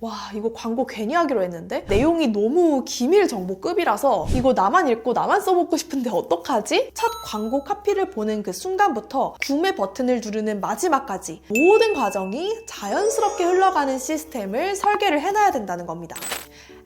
와, 이거 광고 괜히 하기로 했는데 내용이 너무 기밀 정보급이라서 이거 나만 읽고 나만 써먹고 싶은데 어떡하지? 첫 광고 카피를 보는 그 순간부터 구매 버튼을 누르는 마지막까지 모든 과정이 자연스럽게 흘러가는 시스템을 설계를 해놔야 된다는 겁니다.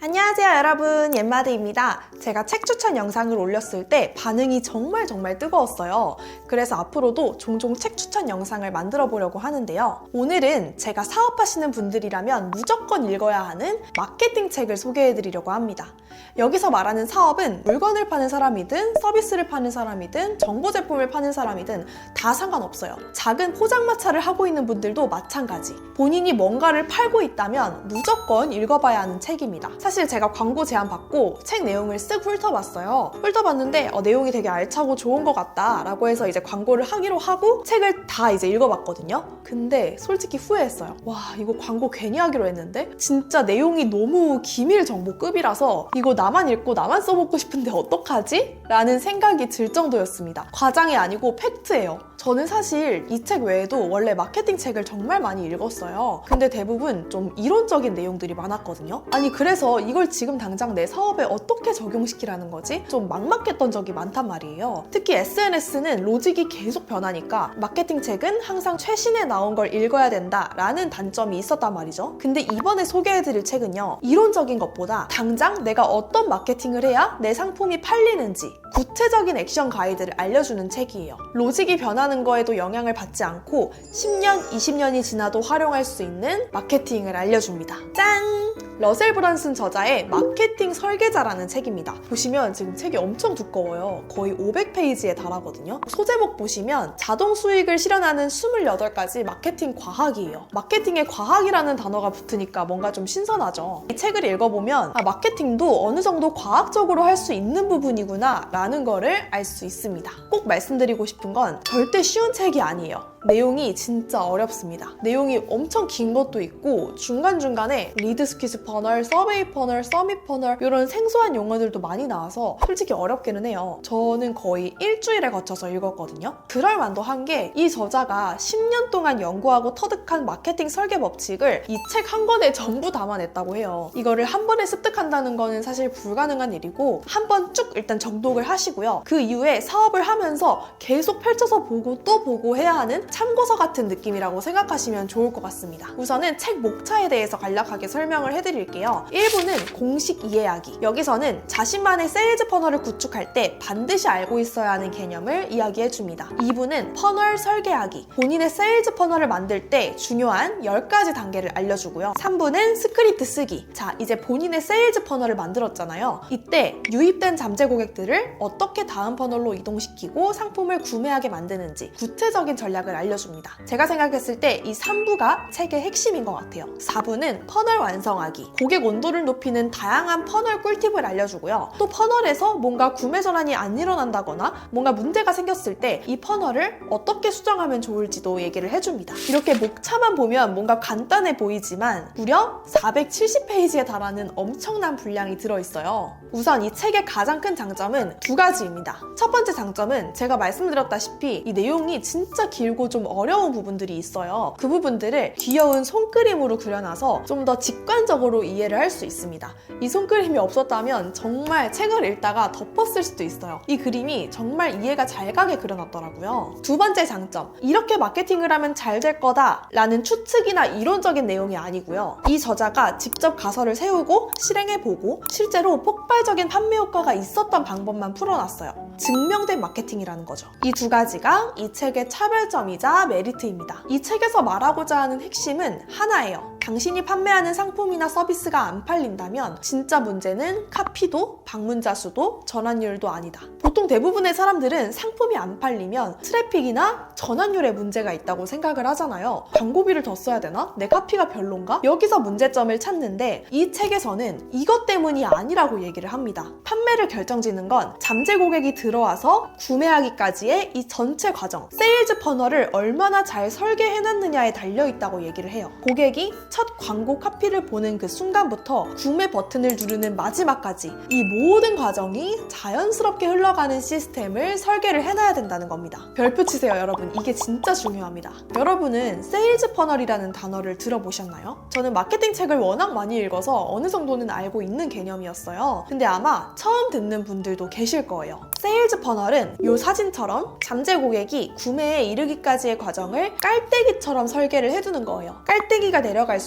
안녕하세요 여러분, 옌마드입니다. 제가 책 추천 영상을 올렸을 때 반응이 정말 뜨거웠어요. 그래서 앞으로도 종종 책 추천 영상을 만들어 보려고 하는데요. 오늘은 제가 사업하시는 분들이라면 무조건 읽어야 하는 마케팅 책을 소개해 드리려고 합니다. 여기서 말하는 사업은 물건을 파는 사람이든 서비스를 파는 사람이든 정보 제품을 파는 사람이든 다 상관없어요. 작은 포장마차를 하고 있는 분들도 마찬가지. 본인이 뭔가를 팔고 있다면 무조건 읽어봐야 하는 책입니다. 사실 제가 광고 제안 받고 책 내용을 쓱 훑어봤어요. 훑어봤는데 내용이 되게 알차고 좋은 것 같다 라고 해서 이제 광고를 하기로 하고 책을 다 이제 읽어봤거든요. 근데 솔직히 후회했어요. 와, 이거 광고 괜히 하기로 했는데 진짜 내용이 너무 기밀 정보급이라서 이거 나만 읽고 나만 써먹고 싶은데 어떡하지? 라는 생각이 들 정도였습니다. 과장이 아니고 팩트예요. 저는 사실 이 책 외에도 원래 마케팅 책을 정말 많이 읽었어요. 근데 대부분 좀 이론적인 내용들이 많았거든요. 아니 그래서 이걸 지금 당장 내 사업에 어떻게 적용시키라는 거지? 좀 막막했던 적이 많단 말이에요. 특히 SNS는 로직이 계속 변하니까 마케팅 책은 항상 최신에 나온 걸 읽어야 된다라는 단점이 있었단 말이죠. 근데 이번에 소개해드릴 책은요, 이론적인 것보다 당장 내가 어떤 마케팅을 해야 내 상품이 팔리는지 구체적인 액션 가이드를 알려주는 책이에요. 로직이 변하는 거에도 영향을 받지 않고 10년, 20년이 지나도 활용할 수 있는 마케팅을 알려줍니다. 짠! 러셀 브런슨 저자의 마케팅 설계자라는 책입니다. 보시면 지금 책이 엄청 두꺼워요. 거의 500페이지에 달하거든요. 소제목 보시면 자동 수익을 실현하는 28가지 마케팅 과학이에요. 마케팅에 과학이라는 단어가 붙으니까 뭔가 좀 신선하죠. 이 책을 읽어보면 마케팅도 어느 정도 과학적으로 할 수 있는 부분이구나 라는 거를 알 수 있습니다. 꼭 말씀드리고 싶은 건 절대 쉬운 책이 아니에요. 내용이 진짜 어렵습니다. 내용이 엄청 긴 것도 있고 중간중간에 리드 스퀴즈 퍼널, 서베이 퍼널, 서밋 퍼널 이런 생소한 용어들도 많이 나와서 솔직히 어렵기는 해요. 저는 거의 일주일에 거쳐서 읽었거든요. 그럴 만도 한 게 이 저자가 10년 동안 연구하고 터득한 마케팅 설계 법칙을 이 책 한 권에 전부 담아냈다고 해요. 이거를 한 번에 습득한다는 거는 사실 불가능한 일이고 한 번 쭉 일단 정독을 하시고요. 그 이후에 사업을 하면서 계속 펼쳐서 보고 또 보고 해야 하는 참고서 같은 느낌이라고 생각하시면 좋을 것 같습니다. 우선은 책 목차에 대해서 간략하게 설명을 해드릴게요. 1부는 공식 이해하기. 여기서는 자신만의 세일즈 퍼널을 구축할 때 반드시 알고 있어야 하는 개념을 이야기해줍니다. 2부는 퍼널 설계하기. 본인의 세일즈 퍼널을 만들 때 중요한 10가지 단계를 알려주고요. 3부는 스크립트 쓰기. 자, 이제 본인의 세일즈 퍼널을 만들었잖아요. 이때 유입된 잠재 고객들을 어떻게 다음 퍼널로 이동시키고 상품을 구매하게 만드는지 구체적인 전략을 알려줍니다. 제가 생각했을 때 이 3부가 책의 핵심인 것 같아요. 4부는 퍼널 완성하기. 고객 온도를 높이는 다양한 퍼널 꿀팁을 알려주고요. 또 퍼널에서 뭔가 구매 전환이 안 일어난다거나 뭔가 문제가 생겼을 때 이 퍼널을 어떻게 수정하면 좋을지도 얘기를 해줍니다. 이렇게 목차만 보면 뭔가 간단해 보이지만 무려 470페이지에 달하는 엄청난 분량이 들어있어요. 우선 이 책의 가장 큰 장점은 2가지입니다. 첫 번째 장점은 제가 말씀드렸다시피 이 내용이 진짜 길고 좀 어려운 부분들이 있어요. 그 부분들을 귀여운 손그림으로 그려놔서 좀 더 직관적으로 이해를 할 수 있습니다. 이 손그림이 없었다면 정말 책을 읽다가 덮었을 수도 있어요. 이 그림이 정말 이해가 잘 가게 그려놨더라고요. 두 번째 장점, 이렇게 마케팅을 하면 잘 될 거다 라는 추측이나 이론적인 내용이 아니고요. 이 저자가 직접 가설을 세우고 실행해보고 실제로 폭발적인 판매 효과가 있었던 방법만 풀어놨어요. 증명된 마케팅이라는 거죠. 이 2가지가 이 책의 차별점이자 메리트입니다. 이 책에서 말하고자 하는 핵심은 하나예요. 당신이 판매하는 상품이나 서비스가 안 팔린다면 진짜 문제는 카피도, 방문자 수도, 전환율도 아니다. 보통 대부분의 사람들은 상품이 안 팔리면 트래픽이나 전환율에 문제가 있다고 생각을 하잖아요. 광고비를 더 써야 되나? 내 카피가 별론가? 여기서 문제점을 찾는데 이 책에서는 이것 때문이 아니라고 얘기를 합니다. 판매를 결정짓는 건 잠재 고객이 들어와서 구매하기까지의 이 전체 과정, 세일즈 퍼널을 얼마나 잘 설계해놨느냐에 달려있다고 얘기를 해요. 고객이 첫 광고 카피를 보는 그 순간부터 구매 버튼을 누르는 마지막까지 이 모든 과정이 자연스럽게 흘러가는 시스템을 설계를 해놔야 된다는 겁니다. 별표 치세요, 여러분. 이게 진짜 중요합니다. 여러분은 세일즈 퍼널이라는 단어를 들어보셨나요? 저는 마케팅 책을 워낙 많이 읽어서 어느 정도는 알고 있는 개념이었어요. 근데 아마 처음 듣는 분들도 계실 거예요. 세일즈 퍼널은 이 사진처럼 잠재 고객이 구매에 이르기까지의 과정을 깔때기처럼 설계를 해두는 거예요. 깔때기가 내려갈수록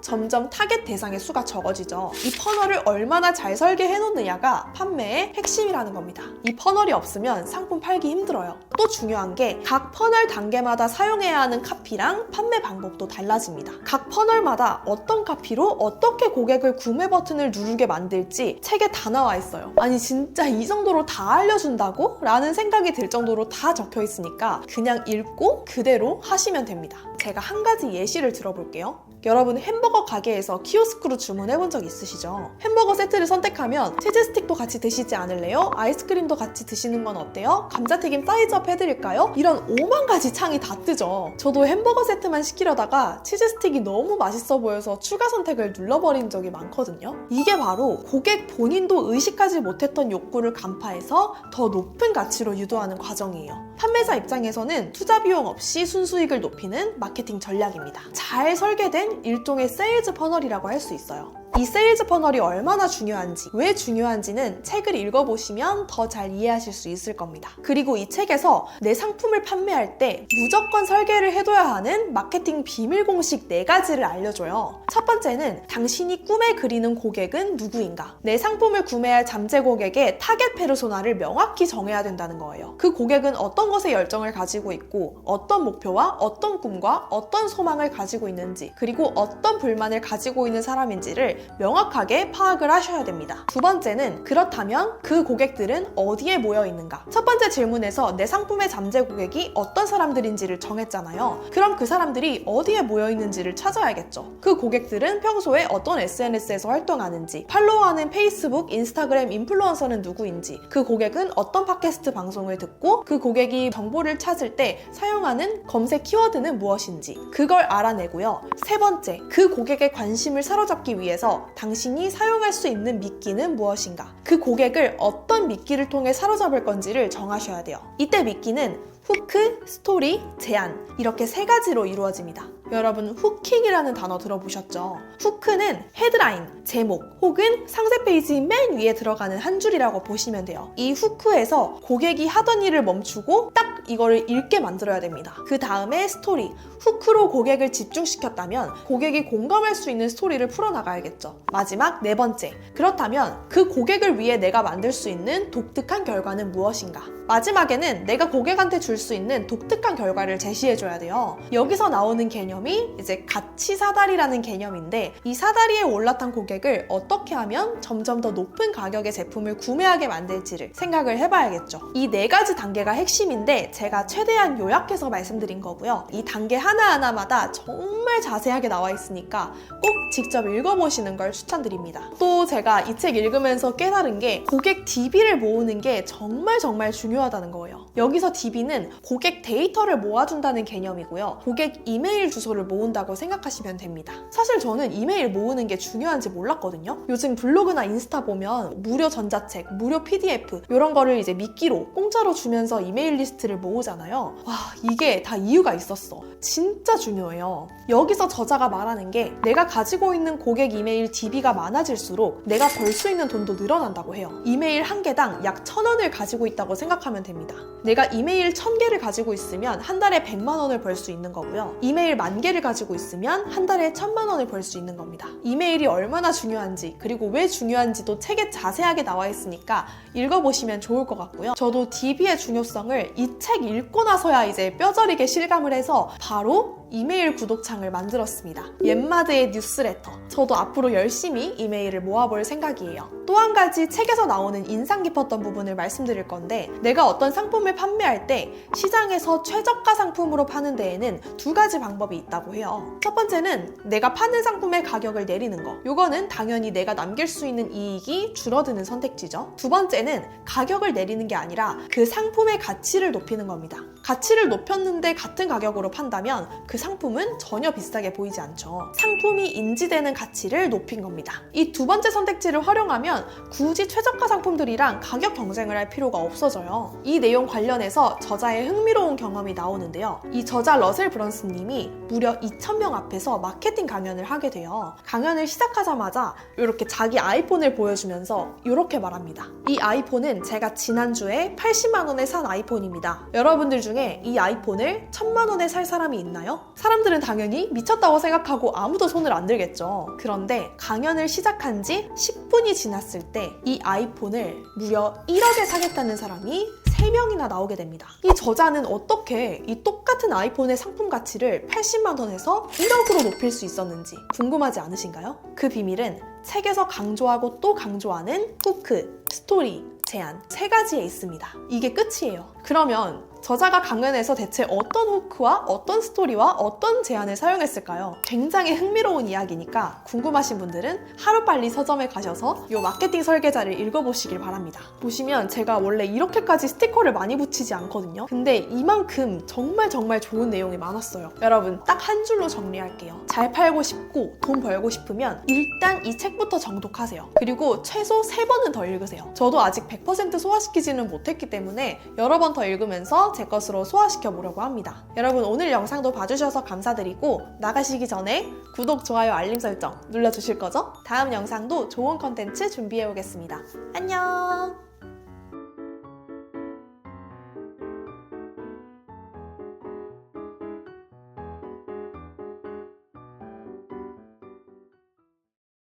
점점 타겟 대상의 수가 적어지죠. 이 퍼널을 얼마나 잘 설계해 놓느냐가 판매의 핵심이라는 겁니다. 이 퍼널이 없으면 상품 팔기 힘들어요. 또 중요한 게 각 퍼널 단계마다 사용해야 하는 카피랑 판매 방법도 달라집니다. 각 퍼널마다 어떤 카피로 어떻게 고객을 구매 버튼을 누르게 만들지 책에 다 나와 있어요. 아니 진짜 이 정도로 다 알려준다고? 라는 생각이 들 정도로 다 적혀 있으니까 그냥 읽고 그대로 하시면 됩니다. 제가 한 가지 예시를 들어볼게요. 여러분 햄버거 가게에서 키오스크로 주문해본 적 있으시죠? 햄버거 세트를 선택하면 치즈 스틱도 같이 드시지 않을래요? 아이스크림도 같이 드시는 건 어때요? 감자튀김 사이즈업 해드릴까요? 이런 5만 가지 창이 다 뜨죠. 저도 햄버거 세트만 시키려다가 치즈 스틱이 너무 맛있어 보여서 추가 선택을 눌러버린 적이 많거든요. 이게 바로 고객 본인도 의식하지 못했던 욕구를 간파해서 더 높은 가치로 유도하는 과정이에요. 판매자 입장에서는 투자 비용 없이 순수익을 높이는 마케팅 전략입니다. 잘 설계된 일종의 세일즈 퍼널이라고 할 수 있어요. 이 세일즈 퍼널이 얼마나 중요한지, 왜 중요한지는 책을 읽어보시면 더 잘 이해하실 수 있을 겁니다. 그리고 이 책에서 내 상품을 판매할 때 무조건 설계를 해둬야 하는 마케팅 비밀 공식 4가지를 알려줘요. 첫 번째는 당신이 꿈에 그리는 고객은 누구인가? 내 상품을 구매할 잠재 고객의 타겟 페르소나를 명확히 정해야 된다는 거예요. 그 고객은 어떤 것에 열정을 가지고 있고 어떤 목표와 어떤 꿈과 어떤 소망을 가지고 있는지, 그리고 어떤 불만을 가지고 있는 사람인지를 명확하게 파악을 하셔야 됩니다. 두 번째는 그렇다면 그 고객들은 어디에 모여 있는가? 첫 번째 질문에서 내 상품의 잠재 고객이 어떤 사람들인지를 정했잖아요. 그럼 그 사람들이 어디에 모여 있는지를 찾아야겠죠. 그 고객들은 평소에 어떤 SNS에서 활동하는지, 팔로우하는 페이스북, 인스타그램 인플루언서는 누구인지, 그 고객은 어떤 팟캐스트 방송을 듣고 그 고객이 정보를 찾을 때 사용하는 검색 키워드는 무엇인지 그걸 알아내고요. 세 번째, 그 고객의 관심을 사로잡기 위해서 당신이 사용할 수 있는 미끼는 무엇인가? 그 고객을 어떤 미끼를 통해 사로잡을 건지를 정하셔야 돼요. 이때 미끼는 후크, 스토리, 제안 이렇게 3가지로 이루어집니다. 여러분 후킹이라는 단어 들어보셨죠? 후크는 헤드라인, 제목 혹은 상세 페이지 맨 위에 들어가는 한 줄이라고 보시면 돼요. 이 후크에서 고객이 하던 일을 멈추고 딱 이거를 읽게 만들어야 됩니다. 그 다음에 스토리, 후크로 고객을 집중시켰다면 고객이 공감할 수 있는 스토리를 풀어나가야겠죠. 마지막 4번째, 그렇다면 그 고객을 위해 내가 만들 수 있는 독특한 결과는 무엇인가? 마지막에는 내가 고객한테 줄 수 있는 독특한 결과를 제시해줘야 돼요. 여기서 나오는 개념이 이제 가치 사다리라는 개념인데, 이 사다리에 올라탄 고객을 어떻게 하면 점점 더 높은 가격의 제품을 구매하게 만들지를 생각을 해봐야겠죠. 이 4가지 단계가 핵심인데 제가 최대한 요약해서 말씀드린 거고요. 이 단계 하나하나마다 정말 자세하게 나와 있으니까 꼭 직접 읽어보시는 걸 추천드립니다. 또 제가 이 책 읽으면서 깨달은 게 고객 DB를 모으는 게 정말 중요하다는 거예요. 여기서 DB는 고객 데이터를 모아준다는 개념이고요. 고객 이메일 주소를 모은다고 생각하시면 됩니다. 사실 저는 이메일 모으는 게 중요한지 몰랐거든요. 요즘 블로그나 인스타 보면 무료 전자책, 무료 PDF 이런 거를 이제 미끼로 공짜로 주면서 이메일 리스트를 모으잖아요. 와, 이게 다 이유가 있었어. 진짜 중요해요. 여기서 저자가 말하는 게 내가 가지고 있는 고객 이메일 DB가 많아질수록 내가 벌 수 있는 돈도 늘어난다고 해요. 이메일 한 개당 약 1,000원을 가지고 있다고 생각하면 됩니다. 내가 이메일 1,000개를 가지고 있으면 한 달에 100만 원을 벌 수 있는 거고요. 이메일 10,000개를 가지고 있으면 한 달에 1,000만 원을 벌 수 있는 겁니다. 이메일이 얼마나 중요한지, 그리고 왜 중요한지도 책에 자세하게 나와 있으니까 읽어보시면 좋을 것 같고요. 저도 DB의 중요성을 이 책 읽고 나서야 이제 뼈저리게 실감을 해서 바로 이메일 구독창을 만들었습니다. 옌마드의 뉴스레터. 저도 앞으로 열심히 이메일을 모아볼 생각이에요. 또 한 가지 책에서 나오는 인상 깊었던 부분을 말씀드릴 건데, 내가 어떤 상품을 판매할 때 시장에서 최저가 상품으로 파는 데에는 2가지 방법이 있다고 해요. 첫 번째는 내가 파는 상품의 가격을 내리는 거. 요거는 당연히 내가 남길 수 있는 이익이 줄어드는 선택지죠. 두 번째는 가격을 내리는 게 아니라 그 상품의 가치를 높이는 겁니다. 가치를 높였는데 같은 가격으로 판다면 그 상품은 전혀 비싸게 보이지 않죠. 상품이 인지되는 가치를 높인 겁니다. 이 두 번째 선택지를 활용하면 굳이 최저가 상품들이랑 가격 경쟁을 할 필요가 없어져요. 이 내용 관련해서 저자의 흥미로운 경험이 나오는데요. 이 저자 러셀 브런슨 님이 무려 2,000명 앞에서 마케팅 강연을 하게 돼요. 강연을 시작하자마자 이렇게 자기 아이폰을 보여주면서 이렇게 말합니다. 이 아이폰은 제가 지난주에 80만 원에 산 아이폰입니다. 여러분들 중에 이 아이폰을 1,000만 원에 살 사람이 있나요? 사람들은 당연히 미쳤다고 생각하고 아무도 손을 안 들겠죠. 그런데 강연을 시작한 지 10분이 지났을 때 이 아이폰을 무려 1억에 사겠다는 사람이 3명이나 나오게 됩니다. 이 저자는 어떻게 이 똑같은 아이폰의 상품 가치를 80만 원에서 1억으로 높일 수 있었는지 궁금하지 않으신가요? 그 비밀은 책에서 강조하고 또 강조하는 후크, 스토리, 제안 3가지에 있습니다. 이게 끝이에요. 그러면 저자가 강연에서 대체 어떤 후크와 어떤 스토리와 어떤 제안을 사용했을까요? 굉장히 흥미로운 이야기니까 궁금하신 분들은 하루빨리 서점에 가셔서 이 마케팅 설계자를 읽어보시길 바랍니다. 보시면 제가 원래 이렇게까지 스티커를 많이 붙이지 않거든요. 근데 이만큼 정말 좋은 내용이 많았어요. 여러분 딱 한 줄로 정리할게요. 잘 팔고 싶고 돈 벌고 싶으면 일단 이 책부터 정독하세요. 그리고 최소 3번은 더 읽으세요. 저도 아직 100% 소화시키지는 못했기 때문에 여러 번 더 읽으면서 제 것으로 소화시켜 보려고 합니다. 여러분 오늘 영상도 봐주셔서 감사드리고 나가시기 전에 구독, 좋아요, 알림 설정 눌러주실 거죠? 다음 영상도 좋은 컨텐츠 준비해 오겠습니다. 안녕!